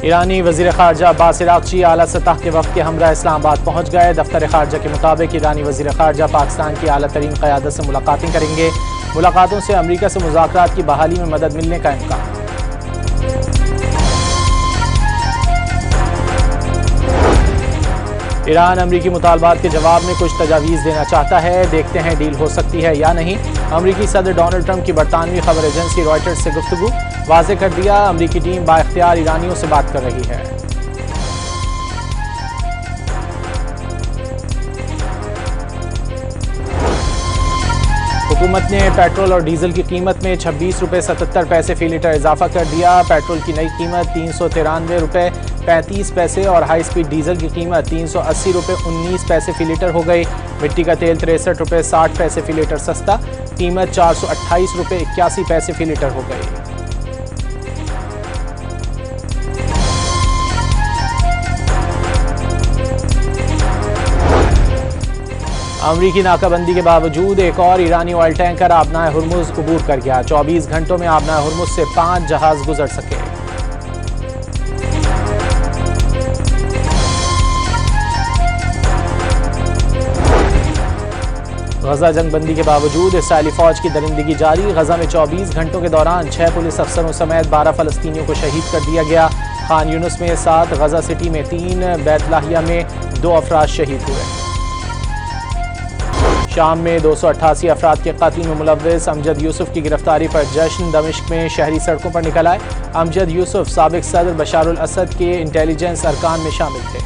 ईरानी वज़ीर ख़ारजा अब्बास इराक़ची आला सतह के वक्त के हमरा इस्लामाबाद पहुँच गए। दफ्तर ख़ारजा के मुताबिक ईरानी वज़ीर ख़ारजा पाकिस्तान की आला तरीन क़यादत से मुलाकातें करेंगे। मुलाकातों से अमरीका से मुज़ाकरात की बहाली में मदद मिलने का इम्कान। ईरान अमरीकी मुतालबात के जवाब में कुछ तजावीज़ देना चाहता है, देखते हैं डील हो सकती है या नहीं। अमरीकी सदर डोनाल्ड ट्रंप की बरतानवी खबर एजेंसी रॉयटर्स से गुफ्तगू, वाज़ेह कर दिया अमरीकी टीम बाइख्तियार ईरानियों से बात कर रही है। हुकूमत ने पेट्रोल और डीजल की कीमत में 26 रुपये 77 पैसे फी लीटर इजाफा कर दिया। पेट्रोल की नई कीमत 393 रुपये 35 पैसे और हाई स्पीड डीजल की कीमत 380 रुपये 19 पैसे फी लीटर हो गई। मिट्टी का तेल 63 रुपये 60 पैसे फी लीटर सस्ता, कीमत 428 रुपये 81 पैसे फी लीटर हो गई। अमरीकी नाकाबंदी के बावजूद एक और ईरानी ऑयल टैंकर आबनाए हुर्मुज़ अबूर कर गया। 24 घंटों में आबनाए हुर्मुज़ से 5 जहाज गुजर सके। गजा जंगबंदी के बावजूद इसराइली फौज की दरिंदगी जारी। गजा में 24 घंटों के दौरान 6 पुलिस अफसरों समेत 12 फलस्तीनियों को शहीद कर दिया गया। खान यूनुस में 7, गजा सिटी में 3, बैतलाहिया में 2 अफराद शहीद हुए। शाम में 288 अफराद के कत्ल में मुलव्विस अमजद यूसुफ की गिरफ्तारी पर जश्न। दमिश्क में शहरी सड़कों पर निकल आए। अमजद यूसुफ साबिक सदर बशारुल असद के इंटेलिजेंस अरकान में शामिल थे।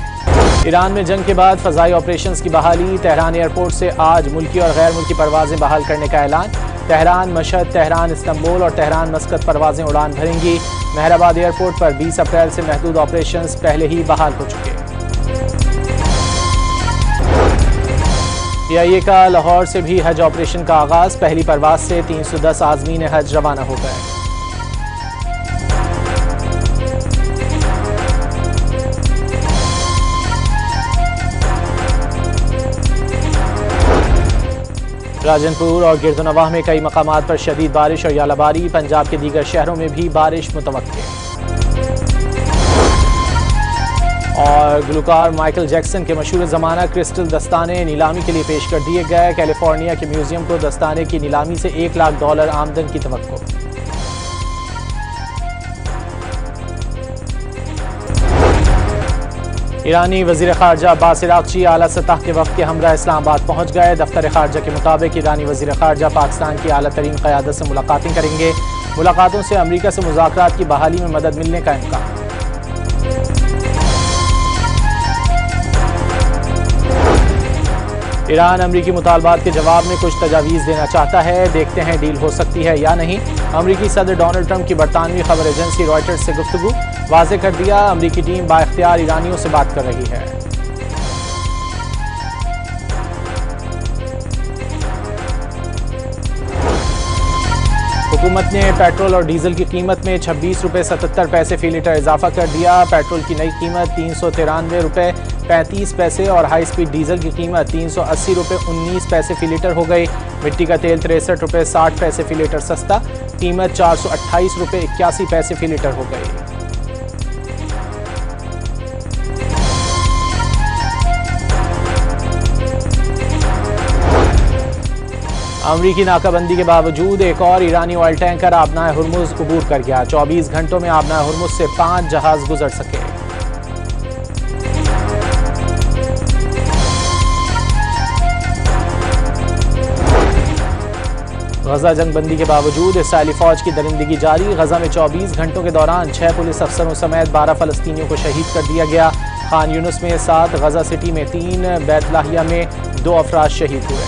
ईरान में जंग के बाद फ़ज़ाई ऑपरेशंस की बहाली। तेहरान एयरपोर्ट से आज मुल्की और गैर मुल्की परवाजें बहाल करने का ऐलान। तेहरान मशहद, तेहरान इस्तांबुल और तेहरान मस्कत परवाजें उड़ान भरेंगी। मेहराबाद एयरपोर्ट पर 20 अप्रैल से महदूद ऑपरेशंस पहले ही बहाल हो चुके। PIA का लाहौर से भी हज ऑपरेशन का आगाज। पहली परवाज से 310 आज़मीन हज रवाना हो गए। राजनपुर और गिरदुनवाह में कई मकामात पर शदीद बारिश और यालाबारी। पंजाब के दीगर शहरों में भी बारिश मुतवक्के। और गुलकार माइकल जैक्सन के मशहूर ज़माना क्रिस्टल दस्ताने नीलामी के लिए पेश कर दिए गए। कैलिफोर्निया के म्यूजियम को दस्ताने की नीलामी से $1 लाख आमदन की तवक्को। ईरानी वज़ीर ख़ारजा अब्बास इराक़ची आला सतह के वक्त के हमरा इस्लामाबाद पहुँच गए। दफ्तर ख़ारजा के मुताबिक ईरानी वज़ीर ख़ारजा पाकिस्तान की आला तरीन क़यादत से मुलाकातें करेंगे। मुलाकातों से अमरीका से मुज़ाकरात की बहाली में मदद मिलने का इम्कान। ईरान अमरीकी मुतालबात के जवाब में कुछ तजावीज़ देना चाहता है, देखते हैं डील हो सकती है या नहीं। अमरीकी सदर डोनाल्ड ट्रंप की बरतानवी खबर एजेंसी रॉयटर्स से गुफ्तगू, वाज़ेह कर दिया अमरीकी टीम बाइख्तियार ईरानियों से बात कर रही है। हुकूमत ने पेट्रोल और डीजल की कीमत में 26 रुपये 77 पैसे फी लीटर इजाफा कर दिया। पेट्रोल की नई कीमत 393 रुपये 35 पैसे और हाई स्पीड डीजल की कीमत 380 रुपये 19 पैसे फी लीटर हो गई। मिट्टी का तेल 63 रुपये 60 पैसे फी लीटर सस्ता, कीमत 428 रुपये 81 पैसे फी लीटर हो गई। अमरीकी नाकाबंदी के बावजूद एक और ईरानी ऑयल टैंकर आबनाए हुर्मुज़ अबूर कर गया। 24 घंटों में आबनाए हुर्मुज़ से 5 जहाज गुजर सके। गजा जंगबंदी के बावजूद इसराइली फौज की दरिंदगी जारी। गजा में 24 घंटों के दौरान 6 पुलिस अफसरों समेत 12 फलस्तीनियों को शहीद कर दिया गया। खान यूनुस में 7, गजा सिटी में 3, बैतलाहिया में 2 अफराद शहीद हुए।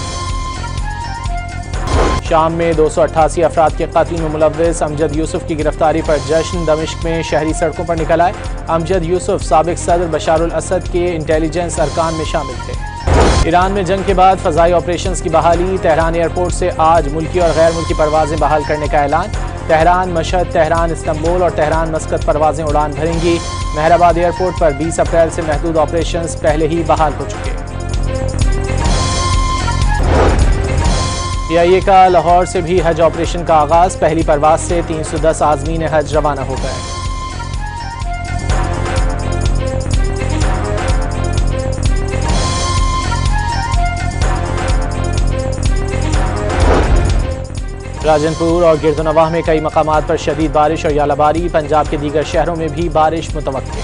शाम में 288 अफराद के कत्ल में मुलव्विस अमजद यूसुफ की गिरफ्तारी पर जश्न। दमिश्क में शहरी सड़कों पर निकल आए। अमजद यूसुफ साबिक सदर बशारुल असद के इंटेलिजेंस अरकान में शामिल थे। ईरान में जंग के बाद फ़ज़ाई ऑपरेशंस की बहाली। तेहरान एयरपोर्ट से आज मुल्की और गैर मुल्की परवाजें बहाल करने का ऐलान। तेहरान मशहद, तेहरान इस्तांबुल और तेहरान मस्कत परवाजें उड़ान भरेंगी। मेहराबाद एयरपोर्ट पर 20 अप्रैल से महदूद ऑपरेशंस पहले ही बहाल हो चुके। PIA का लाहौर से भी हज ऑपरेशन का आगाज। पहली परवाज से 310 आज़मीन हज रवाना हो गए। राजनपुर और गिरदुनवाह में कई मकामात पर शदीद बारिश और यालाबारी। पंजाब के दीगर शहरों में भी बारिश मुतवक्के।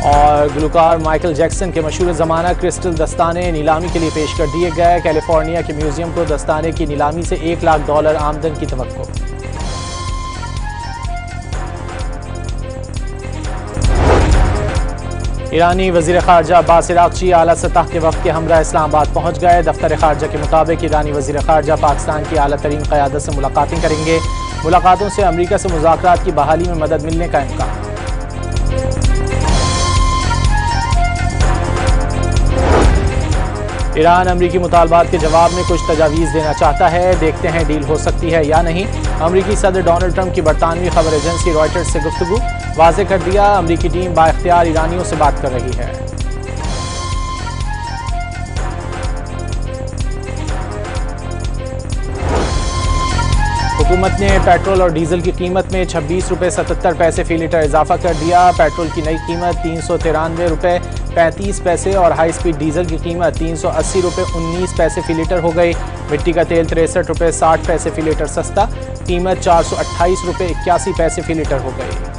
और गुलकार माइकल जैक्सन के मशहूर ज़माना क्रिस्टल दस्ताने नीलामी के लिए पेश कर दिए गए। कैलिफोर्निया के म्यूजियम को दस्ताने की नीलामी से $1 लाख आमदन की तवक्को। ईरानी वज़ीर ख़ारजा अब्बास अराग़ची आला सतह के वफ़द के हमरा इस्लामाबाद पहुँच गए। दफ्तर ख़ारजा के मुताबिक ईरानी वज़ीर ख़ारजा पाकिस्तान की आला तरीन क़यादत से मुलाकातें करेंगे। मुलाकातों से अमरीका से मुज़ाकरात की बहाली में मदद मिलने का इम्कान। ईरान अमरीकी मुतालबात के जवाब में कुछ तजावीज़ देना चाहता है। देखते हैं डील हो सकती है या नहीं। अमरीकी सदर डोनाल्ड ट्रंप की बरतानवी खबर एजेंसी रॉयटर्स से गुफ्तगू। वाज़े कर दिया, अमरीकी टीम बाइख्तियार ईरानियों से बात कर रही है। हुकूमत ने पेट्रोल और डीजल की कीमत में 26 रुपये 77 पैसे फी लीटर इजाफा कर दिया। पेट्रोल की नई कीमत 393 रुपये 35 पैसे और हाई स्पीड डीजल की कीमत 380 रुपये 19 पैसे फी लीटर हो गई। मिट्टी का तेल 63 रुपये 60 पैसे फी लीटर सस्ता, कीमत 428 रुपये 81 पैसे फी लीटर हो गई।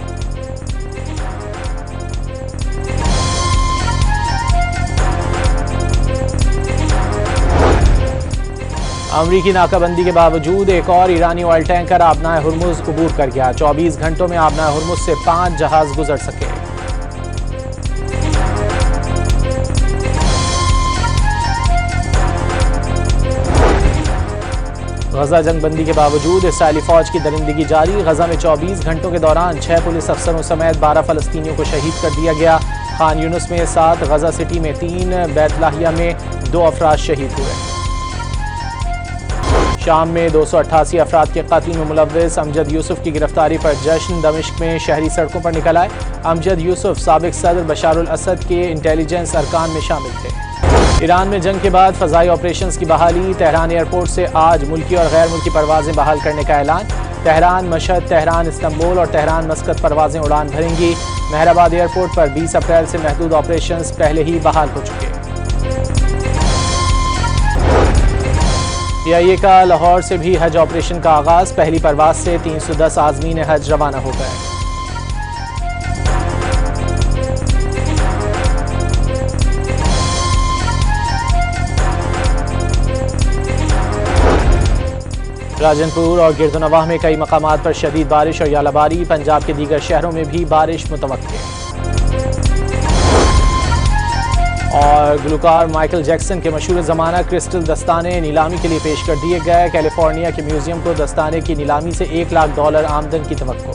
अमरीकी नाकाबंदी के बावजूद एक और ईरानी ऑयल टैंकर आबनाए हुर्मुज़ अबूर कर गया। 24 घंटों में आबनाए हुर्मुज़ से 5 जहाज गुजर सके। गजा जंगबंदी के बावजूद इसराइली फौज की दरिंदगी जारी। गजा में 24 घंटों के दौरान 6 पुलिस अफसरों समेत 12 फलस्तीनियों को शहीद कर दिया गया। खान यूनुस में 7, गजा सिटी में 3, बैतलाहिया में 2 अफराद शहीद हुए। शाम में 288 अफराद के कत्ल में मुलव्विस अमजद यूसुफ की गिरफ्तारी पर जश्न। दमिश्क में शहरी सड़कों पर निकल आए। अमजद यूसुफ साबिक सदर बशारुल असद के इंटेलिजेंस अरकान में शामिल थे। ईरान में जंग के बाद फ़ज़ाई ऑपरेशंस की बहाली। तेहरान एयरपोर्ट से आज मुल्की और गैर मुल्की परवाजें बहाल करने का ऐलान। तेहरान मशहद, तेहरान इस्तांबुल और तेहरान मस्कत परवाजें उड़ान भरेंगी। मेहराबाद एयरपोर्ट पर 20 अप्रैल से महदूद ऑपरेशंस पहले ही बहाल हो चुके। PIA का लाहौर से भी हज ऑपरेशन का आगाज। पहली परवाज से 310 आज़मीन हज रवाना हो गए। राजनपुर और गिरदुनवाह में कई मकामात पर शदीद बारिश और यालाबारी। पंजाब के दीगर शहरों में भी बारिश मुतवक्के। और गुलकार माइकल जैक्सन के मशहूर ज़माना क्रिस्टल दस्ताने नीलामी के लिए पेश कर दिए गए। कैलिफोर्निया के म्यूजियम को दस्ताने की नीलामी से $1 लाख आमदन की तवक्को।